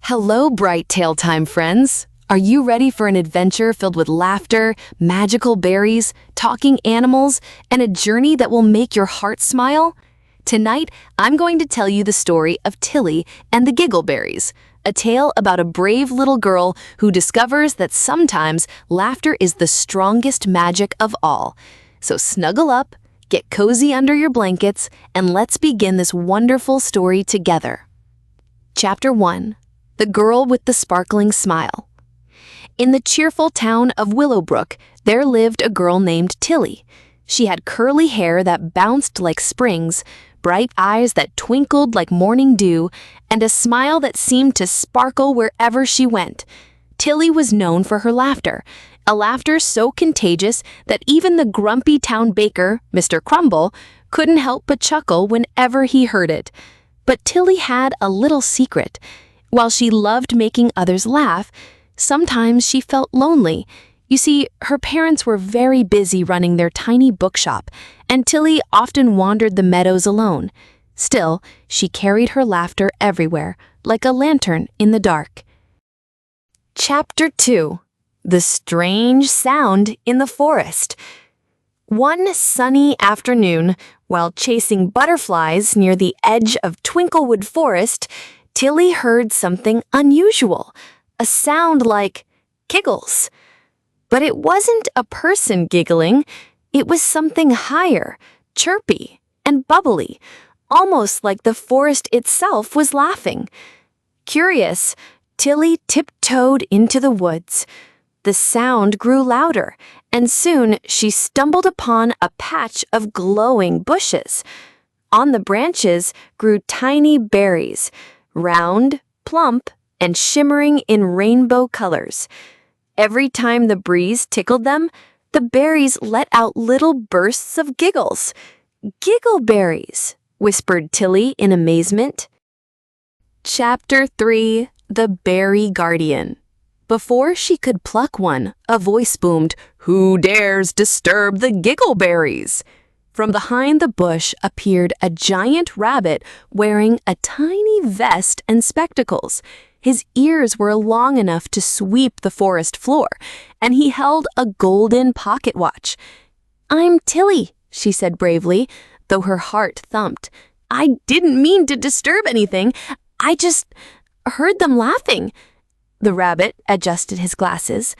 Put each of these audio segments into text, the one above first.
Hello, Bright Tale Time friends! Are you ready for an adventure filled with laughter, magical berries, talking animals, and a journey that will make your heart smile? Tonight, I'm going to tell you the story of Tilly and the Giggleberries, a tale about a brave little girl who discovers that sometimes laughter is the strongest magic of all. So snuggle up, get cozy under your blankets, and let's begin this wonderful story together. Chapter 1. The Girl with the Sparkling Smile. In the cheerful town of Willowbrook, there lived a girl named Tilly. She had curly hair that bounced like springs, bright eyes that twinkled like morning dew, and a smile that seemed to sparkle wherever she went. Tilly was known for her laughter, a laughter so contagious that even the grumpy town baker, Mr. Crumble, couldn't help but chuckle whenever he heard it. But Tilly had a little secret. While she loved making others laugh, sometimes she felt lonely. You see, her parents were very busy running their tiny bookshop, and Tilly often wandered the meadows alone. Still, she carried her laughter everywhere, like a lantern in the dark. Chapter 2. The Strange Sound in the Forest. One sunny afternoon, while chasing butterflies near the edge of Twinklewood Forest, Tilly heard something unusual, a sound like giggles. But it wasn't a person giggling, it was something higher, chirpy, and bubbly, almost like the forest itself was laughing. Curious, Tilly tiptoed into the woods. The sound grew louder, and soon she stumbled upon a patch of glowing bushes. On the branches grew tiny berries, round, plump, and shimmering in rainbow colors. Every time the breeze tickled them, the berries let out little bursts of giggles. "Giggleberries," whispered Tilly in amazement. Chapter 3. The Berry Guardian. Before she could pluck one, a voice boomed, "Who dares disturb the giggleberries?" From behind the bush appeared a giant rabbit wearing a tiny vest and spectacles. His ears were long enough to sweep the forest floor, and he held a golden pocket watch. "I'm Tilly," she said bravely, though her heart thumped. "I didn't mean to disturb anything. I just heard them laughing." The rabbit adjusted his glasses.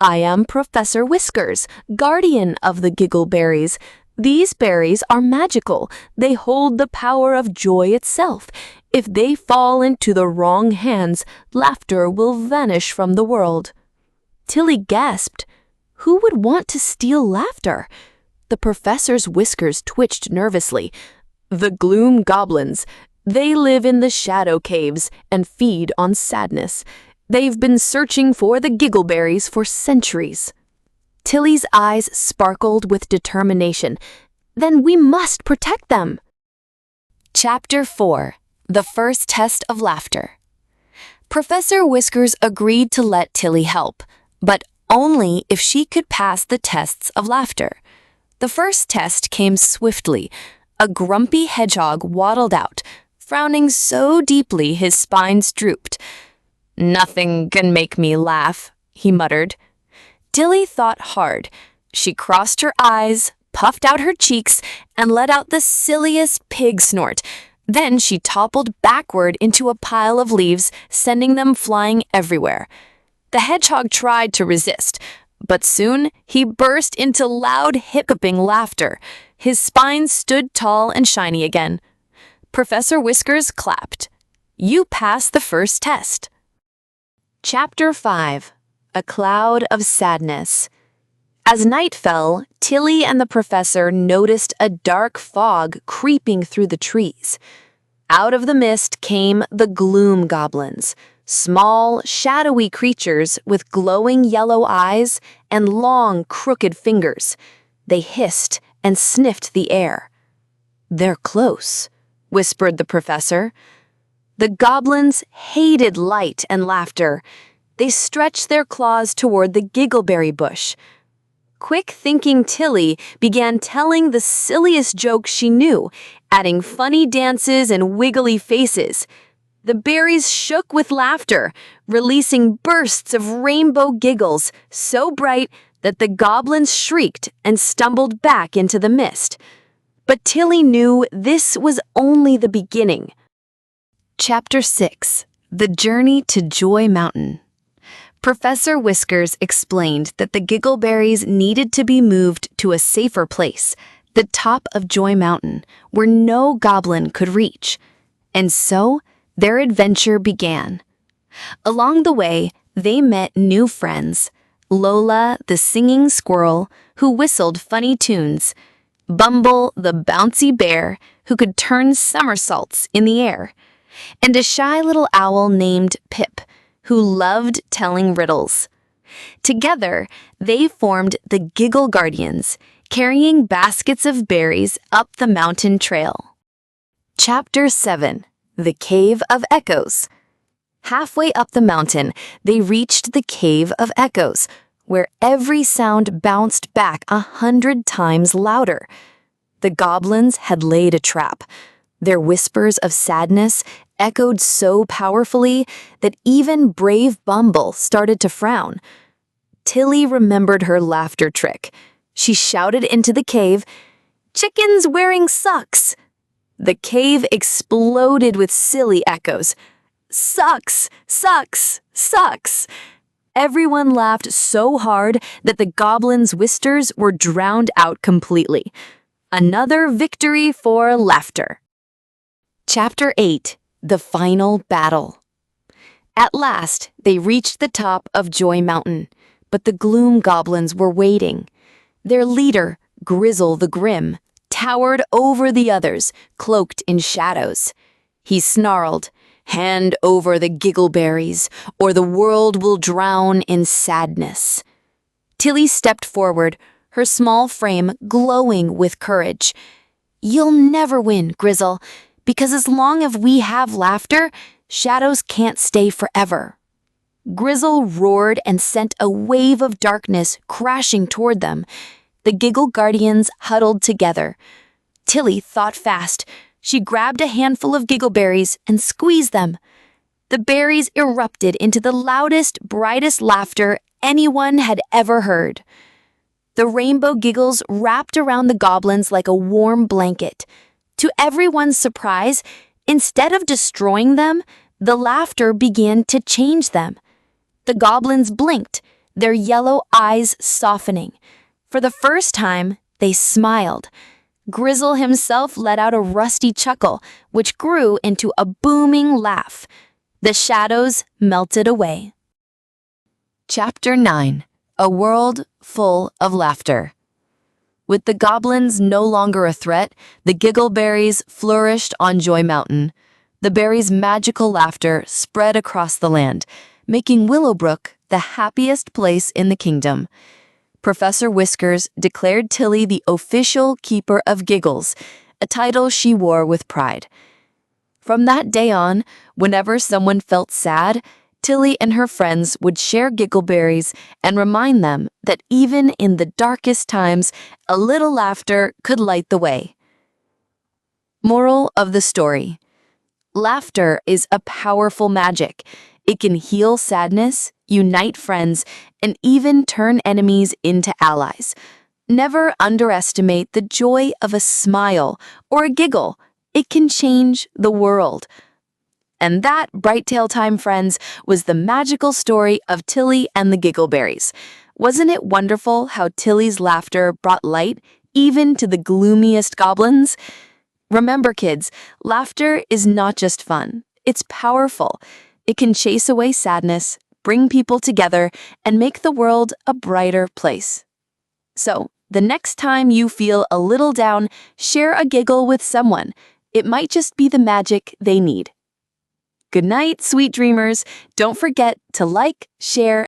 "I am Professor Whiskers, guardian of the Giggleberries. These berries are magical. They hold the power of joy itself. If they fall into the wrong hands, laughter will vanish from the world." Tilly gasped. Who would want to steal laughter? The professor's whiskers twitched nervously. "The gloom goblins. They live in the shadow caves and feed on sadness. They've been searching for the giggleberries for centuries." Tilly's eyes sparkled with determination. "Then we must protect them." Chapter 4. The First Test of Laughter. Professor Whiskers agreed to let Tilly help, but only if she could pass the tests of laughter. The first test came swiftly. A grumpy hedgehog waddled out, frowning so deeply his spines drooped. "Nothing can make me laugh," he muttered. Tilly thought hard. She crossed her eyes, puffed out her cheeks, and let out the silliest pig snort. Then she toppled backward into a pile of leaves, sending them flying everywhere. The hedgehog tried to resist, but soon he burst into loud hiccuping laughter. His spine stood tall and shiny again. Professor Whiskers clapped. "You passed the first test." Chapter 5. A Cloud of Sadness. As night fell, Tilly and the professor noticed a dark fog creeping through the trees. Out of the mist came the gloom goblins, small, shadowy creatures with glowing yellow eyes and long, crooked fingers. They hissed and sniffed the air. "They're close," whispered the professor. The goblins hated light and laughter. They stretched their claws toward the giggleberry bush. Quick-thinking Tilly began telling the silliest jokes she knew, adding funny dances and wiggly faces. The berries shook with laughter, releasing bursts of rainbow giggles so bright that the goblins shrieked and stumbled back into the mist. But Tilly knew this was only the beginning. Chapter 6: The Journey to Joy Mountain. Professor Whiskers explained that the Giggleberries needed to be moved to a safer place, the top of Joy Mountain, where no goblin could reach. And so, their adventure began. Along the way, they met new friends: Lola, the singing squirrel, who whistled funny tunes; Bumble, the bouncy bear, who could turn somersaults in the air; and a shy little owl named Pip, who loved telling riddles. Together, they formed the Giggle Guardians, carrying baskets of berries up the mountain trail. Chapter 7: The Cave of Echoes. Halfway up the mountain, they reached the Cave of Echoes, where every sound bounced back 100 times louder. The goblins had laid a trap. Their whispers of sadness echoed so powerfully that even brave Bumble started to frown. Tilly remembered her laughter trick. She shouted into the cave, "Chickens wearing socks!" The cave exploded with silly echoes. "Sucks! Sucks! Sucks!" Everyone laughed so hard that the goblins' whisters were drowned out completely. Another victory for laughter. Chapter 8: The Final Battle. At last, they reached the top of Joy Mountain, but the gloom goblins were waiting. Their leader, Grizzle the Grim, towered over the others, cloaked in shadows. He snarled, "Hand over the Giggleberries, or the world will drown in sadness." Tilly stepped forward, her small frame glowing with courage. "You'll never win, Grizzle, because as long as we have laughter, shadows can't stay forever." Grizzle roared and sent a wave of darkness crashing toward them. The Giggle Guardians huddled together. Tilly thought fast. She grabbed a handful of Giggleberries and squeezed them. The berries erupted into the loudest, brightest laughter anyone had ever heard. The rainbow giggles wrapped around the goblins like a warm blanket. To everyone's surprise, instead of destroying them, the laughter began to change them. The goblins blinked, their yellow eyes softening. For the first time, they smiled. Grizzle himself let out a rusty chuckle, which grew into a booming laugh. The shadows melted away. Chapter 9: A World Full of Laughter. With the goblins no longer a threat, the Giggleberries flourished on Joy Mountain. The berries' magical laughter spread across the land, making Willowbrook the happiest place in the kingdom. Professor Whiskers declared Tilly the official keeper of giggles, a title she wore with pride. From that day on, whenever someone felt sad, Tilly and her friends would share Giggleberries and remind them that even in the darkest times, a little laughter could light the way. Moral of the story: laughter is a powerful magic. It can heal sadness, unite friends, and even turn enemies into allies. Never underestimate the joy of a smile or a giggle. It can change the world. And that, Bright Tail Time friends, was the magical story of Tilly and the Giggleberries. Wasn't it wonderful how Tilly's laughter brought light even to the gloomiest goblins? Remember, kids, laughter is not just fun. It's powerful. It can chase away sadness, bring people together, and make the world a brighter place. So, the next time you feel a little down, share a giggle with someone. It might just be the magic they need. Good night, sweet dreamers. Don't forget to like, share,